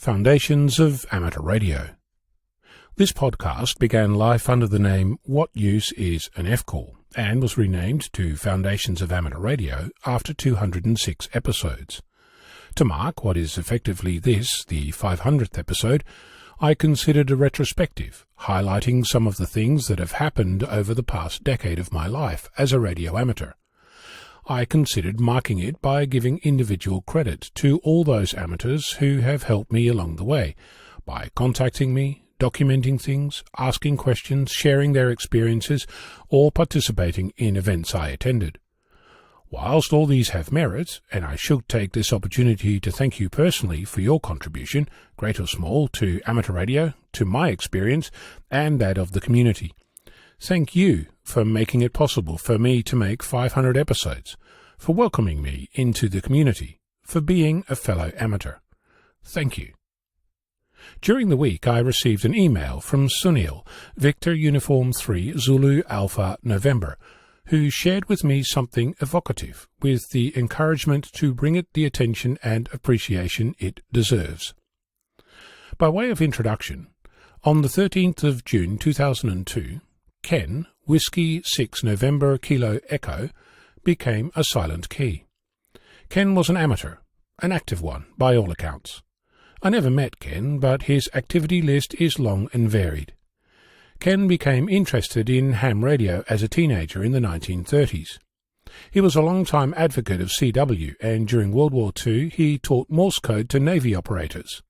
Foundations of Amateur Radio. This podcast began life under the name What Use is an F-Call and was renamed to Foundations of Amateur Radio after 206 episodes. To mark what is effectively this, the 500th episode, I considered a retrospective, highlighting some of the things that have happened over the past decade of my life as a radio amateur. I considered marking it by giving individual credit to all those amateurs who have helped me along the way, by contacting me, documenting things, asking questions, sharing their experiences, or participating in events I attended. Whilst all these have merit, and I should take this opportunity to thank you personally for your contribution, great or small, to amateur radio, to my experience, and that of the community. Thank you for making it possible for me to make 500 episodes, for welcoming me into the community, for being a fellow amateur. Thank you. During the week I received an email from Sunil, Victor Uniform 3 Zulu Alpha November, who shared with me something evocative, with the encouragement to bring it the attention and appreciation it deserves. By way of introduction, on the 13th of June 2002, Ken, Whiskey 6 November Kilo Echo, became a silent key. Ken was an amateur, an active one by all accounts. I never met Ken, but his activity list is long and varied. Ken became interested in ham radio as a teenager in the 1930s. He was a long-time advocate of CW, and during World War II he taught Morse code to Navy operators.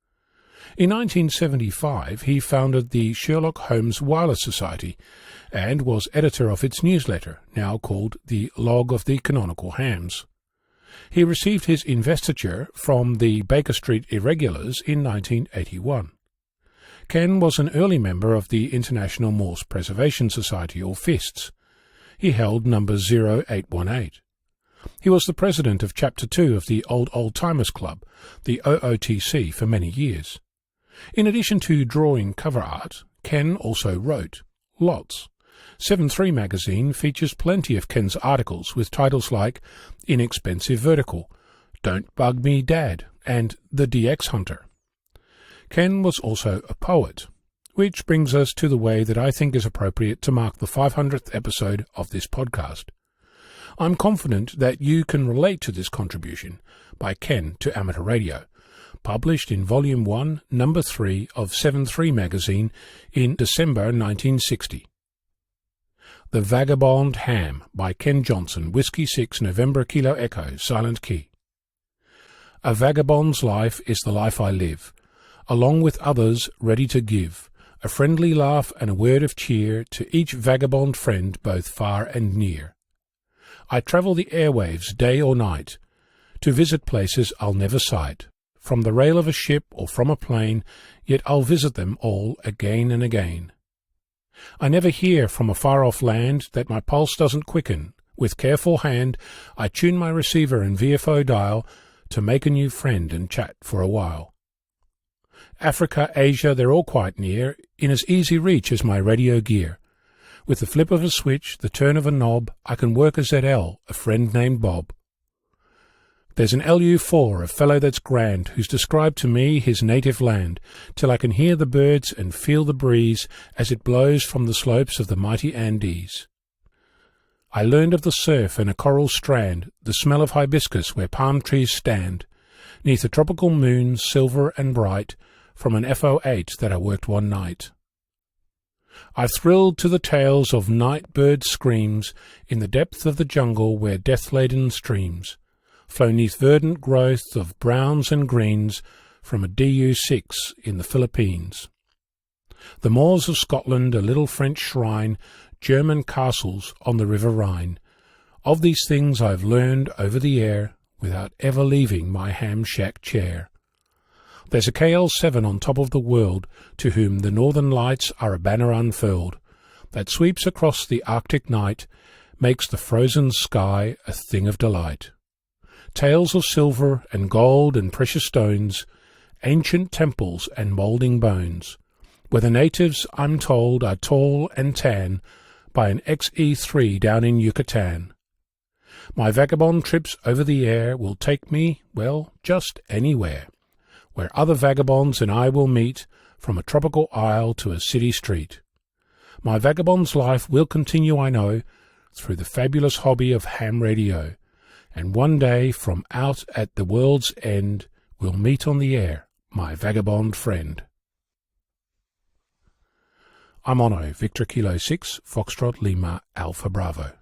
In 1975 he founded the Sherlock Holmes Wireless Society and was editor of its newsletter, now called the Log of the Canonical Hams. He received his investiture from the Baker Street Irregulars in 1981. Ken was an early member of the International Morse Preservation Society, or FISTS. He held number 0818. He was the president of Chapter 2 of the Old Timers Club, the OOTC, for many years. In addition to drawing cover art, Ken also wrote lots. 7.3 magazine features plenty of Ken's articles with titles like Inexpensive Vertical, Don't Bug Me Dad, and The DX Hunter. Ken was also a poet, which brings us to the way that I think is appropriate to mark the 500th episode of this podcast. I'm confident that you can relate to this contribution by Ken to amateur radio, published in Volume 1, Number 3 of 7.3 magazine in December 1960. The Vagabond HAM by Ken Johnson, Whiskey 6 November Kilo Echo, Silent Key. A vagabond's life is the life I live, along with others ready to give, a friendly laugh and a word of cheer to each vagabond friend both far and near. I travel the airwaves day or night, to visit places I'll never sight, from the rail of a ship or from a plane, yet I'll visit them all again and again. I never hear from a far-off land that my pulse doesn't quicken. With careful hand, I tune my receiver and VFO dial to make a new friend and chat for a while. Africa, Asia, they're all quite near, in as easy reach as my radio gear. With the flip of a switch, the turn of a knob, I can work a ZL, a friend named Bob. There's an LU4, a fellow that's grand, who's described to me his native land, till I can hear the birds and feel the breeze as it blows from the slopes of the mighty Andes. I learned of the surf and a coral strand, the smell of hibiscus where palm trees stand, neath a tropical moon, silver and bright, from an FO8 that I worked one night. I thrilled to the tales of night bird screams in the depth of the jungle where death-laden streams flow neath verdant growth of browns and greens from a DU6 in the Philippines. The moors of Scotland, a little French shrine, German castles on the River Rhine. Of these things I've learned over the air without ever leaving my ham shack chair. There's a KL7 on top of the world to whom the northern lights are a banner unfurled that sweeps across the Arctic night, makes the frozen sky a thing of delight. Tales of silver and gold and precious stones, ancient temples and moulding bones, where the natives, I'm told, are tall and tan, by an XE3 down in Yucatan. My vagabond trips over the air will take me, well, just anywhere. where other vagabonds and I will meet, from a tropical isle to a city street. My vagabond's life will continue, I know, through the fabulous hobby of ham radio, and one day from out at the world's end we'll meet on the air, my vagabond friend. I'm Ono, Victor Kilo 6, Foxtrot Lima, Alpha Bravo.